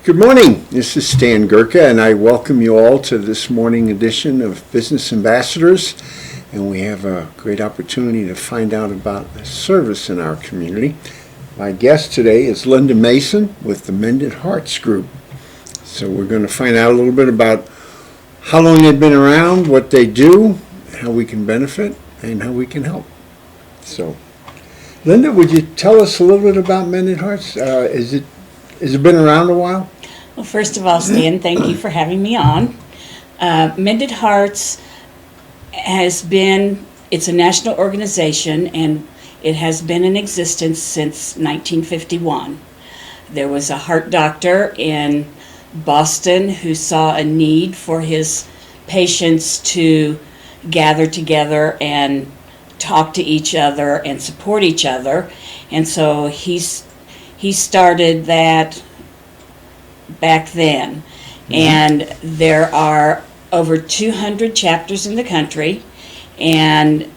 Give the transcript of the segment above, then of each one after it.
Good morning. This is Stan Gurka, and I welcome you all to this morning edition of Business Ambassadors. And we have a great opportunity to find out about a service in our community. My guest today is Linda Mason with the Mended Hearts group. So we're going to find out a little bit about how long they've been around, what they do, how we can benefit, and how we can help. So, Linda, would you tell us a little bit about Mended Hearts? Has it been around a while? Well, first of all, Stan, thank you for having me on. Mended Hearts it's a national organization, and it has been in existence since 1951. There was a heart doctor in Boston who saw a need for his patients to gather together and talk to each other and support each other, and so he started that back then. Mm-hmm. And there are over 200 chapters in the country, and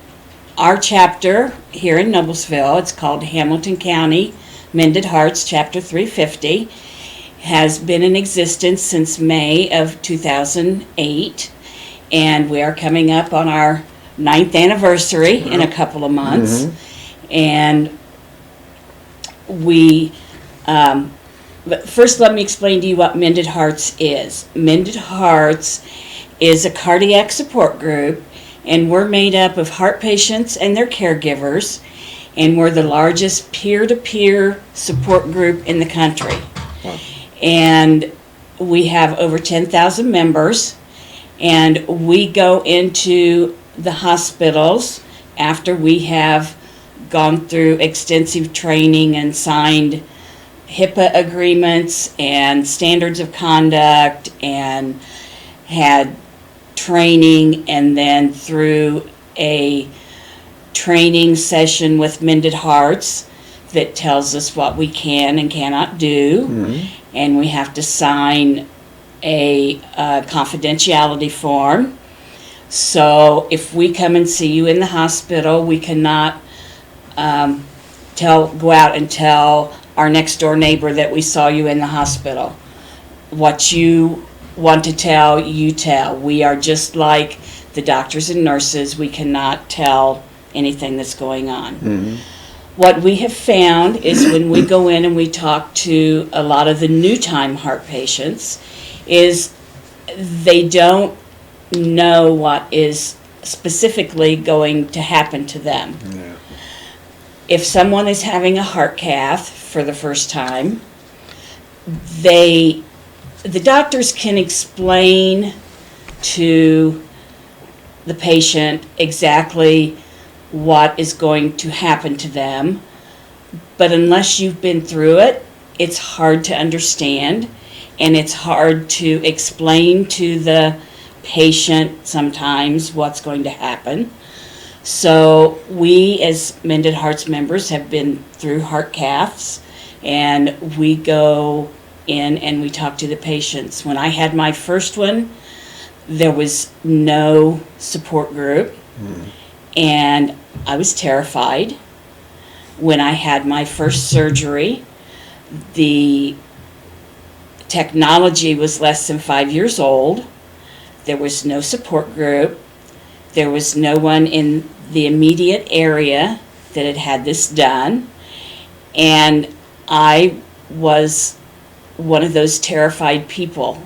our chapter here in Noblesville, it's called Hamilton County Mended Hearts, Chapter 350, has been in existence since May of 2008, and we are coming up on our 9th anniversary in a couple of months. Mm-hmm. And but first let me explain to you what Mended Hearts is. Mended Hearts is a cardiac support group, and we're made up of heart patients and their caregivers, and we're the largest peer-to-peer support group in the country. Wow. And we have over 10,000 members, and we go into the hospitals after we have gone through extensive training and signed HIPAA agreements and standards of conduct and had training, and then through a training session with Mended Hearts that tells us what we can and cannot do. Mm-hmm. And we have to sign a confidentiality form. So if we come and see you in the hospital, we cannot go out and tell our next door neighbor that we saw you in the hospital. What you want to tell, you tell. We are just like the doctors and nurses. We cannot tell anything that's going on. Mm-hmm. What we have found is when we go in and we talk to a lot of the new time heart patients, is they don't know what is specifically going to happen to them. Yeah. If someone is having a heart cath for the first time, the doctors can explain to the patient exactly what is going to happen to them, but unless you've been through it, it's hard to understand, and it's hard to explain to the patient sometimes what's going to happen. So we, as Mended Hearts members, have been through heart caths, and we go in and we talk to the patients. When I had my first one, there was no support group, and I was terrified. When I had my first surgery, the technology was less than 5 years old. There was no support group. There was no one in the immediate area that had this done, and I was one of those terrified people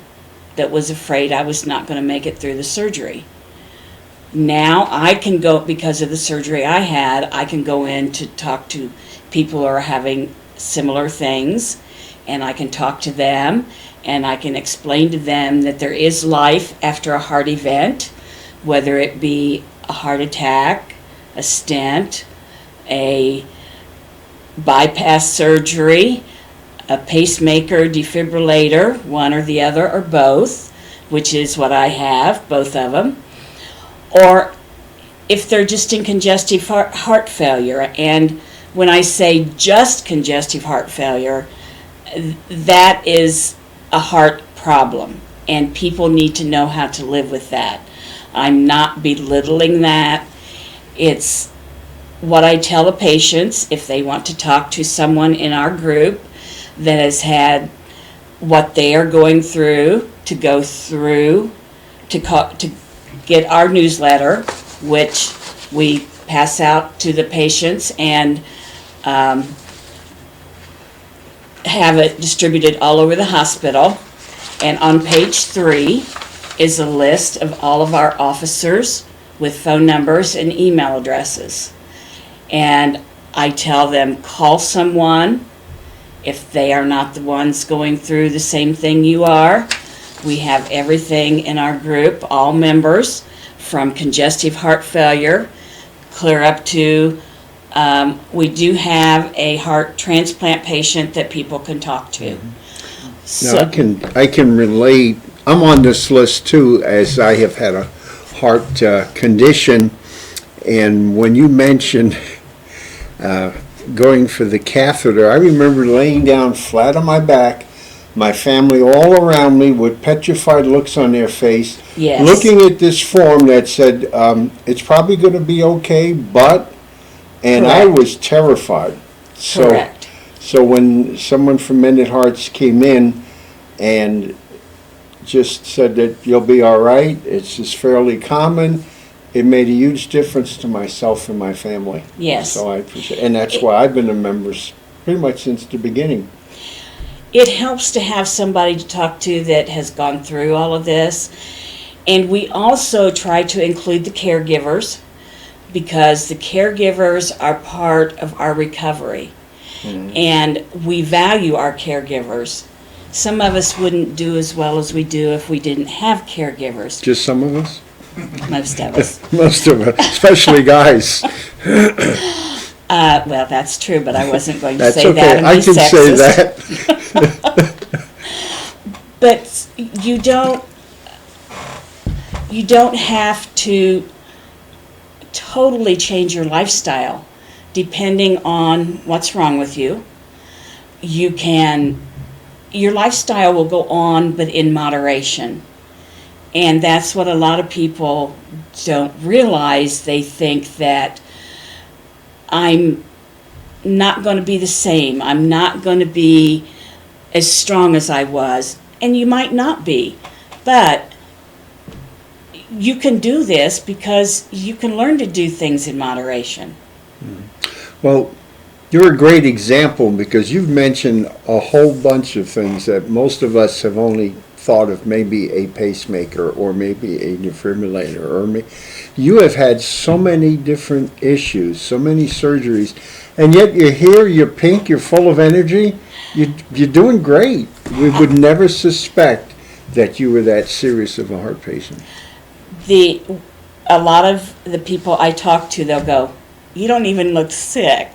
that was afraid I was not going to make it through the surgery. Now I can go, because of the surgery I had, I can go in to talk to people who are having similar things, and I can talk to them, and I can explain to them that there is life after a heart event, whether it be a heart attack, a stent, a bypass surgery, a pacemaker, defibrillator, one or the other or both, which is what I have, both of them. Or if they're just in congestive heart failure, and when I say just congestive heart failure, that is a heart problem, and people need to know how to live with that. I'm not belittling that. It's what I tell the patients if they want to talk to someone in our group that has had what they are going through, to go through, to get our newsletter, which we pass out to the patients and have it distributed all over the hospital. And on page 3 is a list of all of our officers with phone numbers and email addresses. And I tell them, call someone if they are not the ones going through the same thing you are. We have everything in our group, all members, from congestive heart failure clear up to, we do have a heart transplant patient that people can talk to. So, Now, I can relate. I'm on this list too, as I have had a heart condition. And when you mentioned going for the catheter, I remember laying down flat on my back, my family all around me with petrified looks on their face, yes. looking at this form that said, it's probably going to be okay, but, and Correct. I was terrified. Correct. So when someone from Mended Hearts came in and just said that you'll be all right, it's just fairly common, it made a huge difference to myself and my family. Yes. So I appreciate it. And that's why I've been a member pretty much since the beginning. It helps to have somebody to talk to that has gone through all of this. And we also try to include the caregivers, because the caregivers are part of our recovery. Mm-hmm. And we value our caregivers. Some of us wouldn't do as well as we do if we didn't have caregivers. Just some of us? Most of us. Most of us, especially guys. Well, that's true, but I wasn't going to That's say okay. that and I be can sexist. say that. But you don't have to totally change your lifestyle depending on what's wrong with you. Your lifestyle will go on, but in moderation. And that's what a lot of people don't realize. They think that I'm not going to be the same. I'm not going to be as strong as I was. And you might not be. But you can do this because you can learn to do things in moderation. Well, you're a great example, because you've mentioned a whole bunch of things that most of us have only thought of, maybe a pacemaker or maybe a defibrillator, or you have had so many different issues, so many surgeries, and yet you're here, you're pink, you're full of energy, you're doing great. We would never suspect that you were that serious of a heart patient. A lot of the people I talk to, they'll go, "You don't even look sick."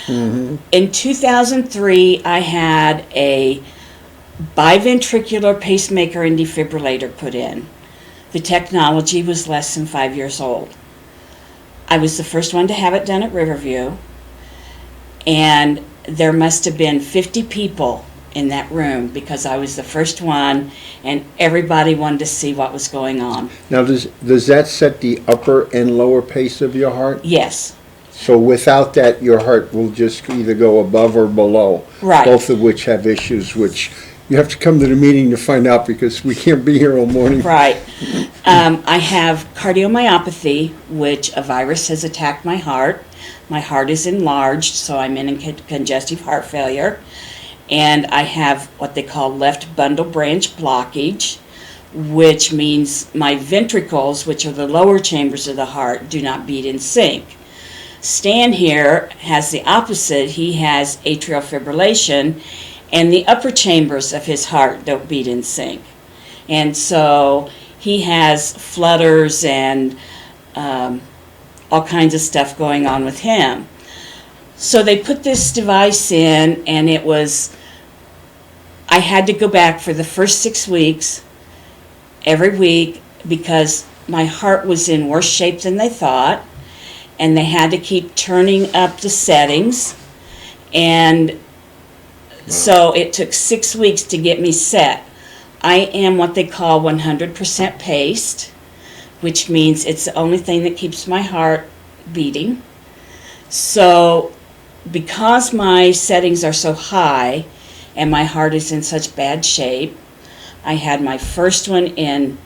Mm-hmm. In 2003, I had a biventricular pacemaker and defibrillator put in. The technology was less than 5 years old. I was the first one to have it done at Riverview, and there must have been 50 people in that room because I was the first one, and everybody wanted to see what was going on. Now, does that set the upper and lower pace of your heart? Yes. So without that, your heart will just either go above or below. Right. Both of which have issues, which you have to come to the meeting to find out, because we can't be here all morning. Right. I have cardiomyopathy, which a virus has attacked my heart. My heart is enlarged, so I'm in congestive heart failure. And I have what they call left bundle branch blockage, which means my ventricles, which are the lower chambers of the heart, do not beat in sync. Stan here has the opposite. He has atrial fibrillation, and the upper chambers of his heart don't beat in sync. And so he has flutters and all kinds of stuff going on with him. So they put this device in, and I had to go back for the first 6 weeks, every week, because my heart was in worse shape than they thought, and they had to keep turning up the settings, and so it took 6 weeks to get me set. I am what they call 100% paced, which means it's the only thing that keeps my heart beating. So because my settings are so high and my heart is in such bad shape. I had my first one in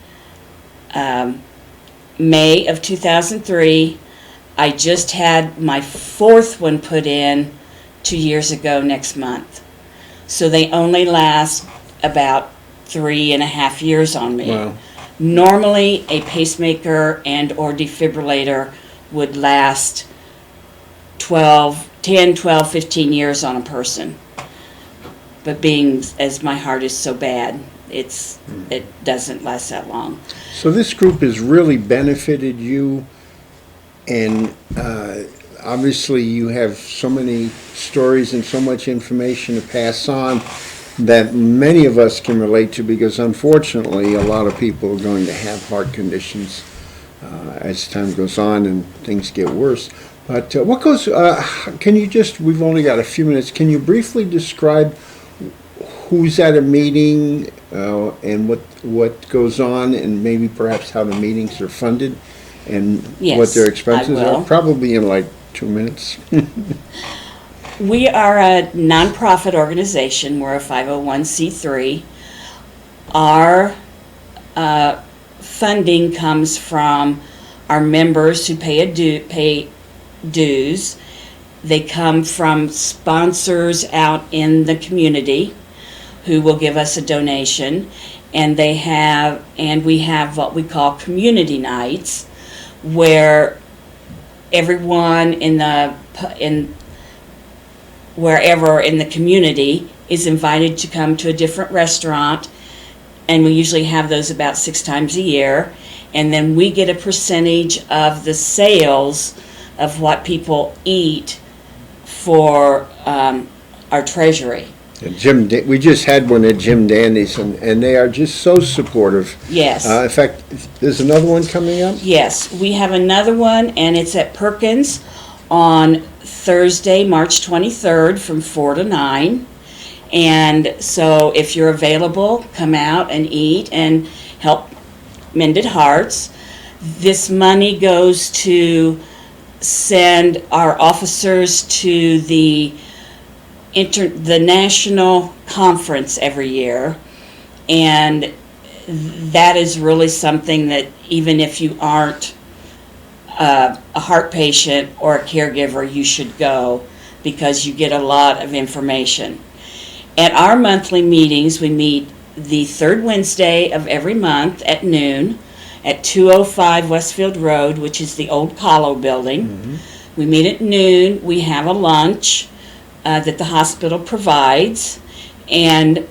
May of 2003. I just had my fourth one put in 2 years ago next month. So they only last about 3.5 years on me. Wow. Normally, a pacemaker and or defibrillator would last 10, 12, 15 years on a person. But being as my heart is so bad, it doesn't last that long. So this group has really benefited you, and obviously you have so many stories and so much information to pass on that many of us can relate to, because unfortunately a lot of people are going to have heart conditions as time goes on and things get worse. But what goes, can you just, we've only got a few minutes, can you briefly describe who's at a meeting and what goes on, and maybe perhaps how the meetings are funded and Yes, what their expenses I will. are? Probably in like 2 minutes. We are a nonprofit organization. We're a 501c3. Our funding comes from our members who pay dues. They come from sponsors out in the community who will give us a donation, and we have what we call community nights, where everyone wherever in the community is invited to come to a different restaurant, and we usually have those about 6 times a year, and then we get a percentage of the sales of what people eat for our treasury. And we just had one at Jim Dandy's, and they are just so supportive. Yes. In fact, there's another one coming up? Yes, we have another one, and it's at Perkins on Thursday, March 23rd from 4 to 9. And so if you're available, come out and eat and help Mended Hearts. This money goes to send our officers to the national conference every year, and that is really something that even if you aren't a heart patient or a caregiver, you should go, because you get a lot of information. At our monthly meetings, we meet the third Wednesday of every month at noon at 205 Westfield Road, which is the old Kahlo building. Mm-hmm. We meet at noon. We have a lunch that the hospital provides, and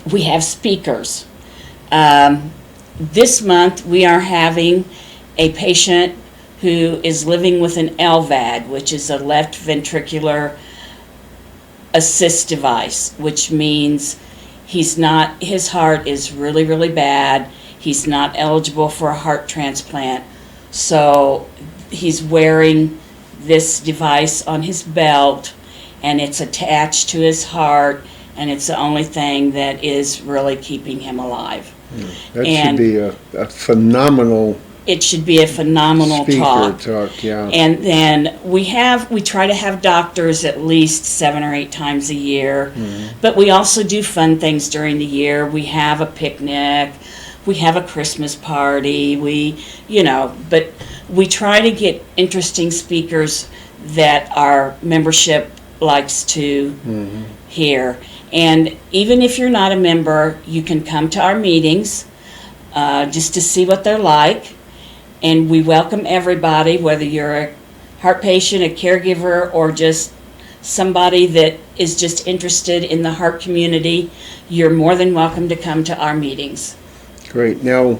we have speakers. This month we are having a patient who is living with an LVAD, which is a left ventricular assist device, which means his heart is really, really bad. He's not eligible for a heart transplant. So he's wearing this device on his belt, and it's attached to his heart, and it's the only thing that is really keeping him alive. That should be a phenomenal. It should be a phenomenal talk. Yeah. And then we try to have doctors at least 7 or 8 times a year, but we also do fun things during the year. We have a picnic, we have a Christmas party, but we try to get interesting speakers that our membership likes to hear. And even if you're not a member, you can come to our meetings just to see what they're like. And we welcome everybody, whether you're a heart patient, a caregiver, or just somebody that is just interested in the heart community. You're more than welcome to come to our meetings. Great. Now,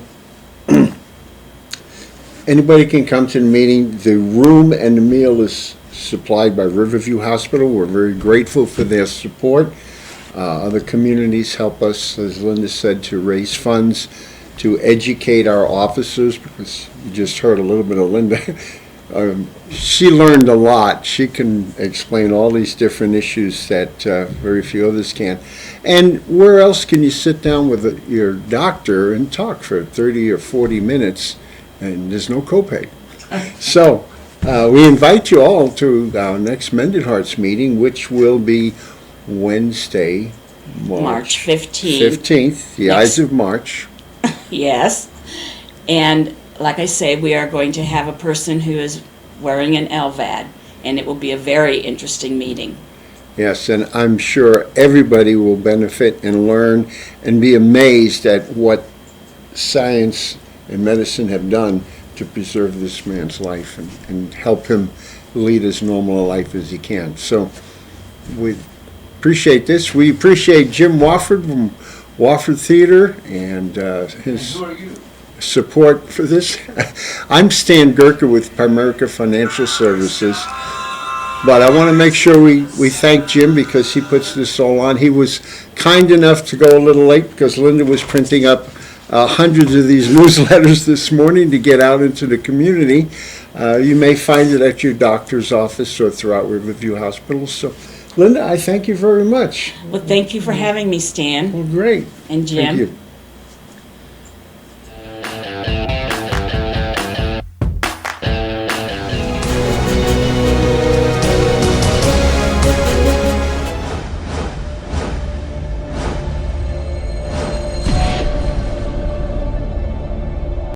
anybody can come to the meeting. The room and the meal is supplied by Riverview Hospital. We're very grateful for their support. Other communities help us, as Linda said, to raise funds, to educate our officers, because you just heard a little bit of Linda. She learned a lot. She can explain all these different issues that very few others can. And where else can you sit down with your doctor and talk for 30 or 40 minutes, and there's no copay? So we invite you all to our next Mended Hearts meeting, which will be Wednesday, March 15th. 15th, the Next- Ides of March. Yes. And like I say, we are going to have a person who is wearing an LVAD, and it will be a very interesting meeting. Yes, and I'm sure everybody will benefit and learn and be amazed at what science and medicine have done to preserve this man's life and help him lead as normal a life as he can. So we appreciate this. We appreciate Jim Wofford from Wofford Theater and his support for this. I'm Stan Gurka with Primerica Financial Services. But I want to make sure we thank Jim because he puts this all on. He was kind enough to go a little late because Linda was printing up hundreds of these newsletters this morning to get out into the community. You may find it at your doctor's office or throughout Riverview Hospital. So, Linda, I thank you very much. Well, thank you for having me, Stan Well, great. and Jim. Thank you.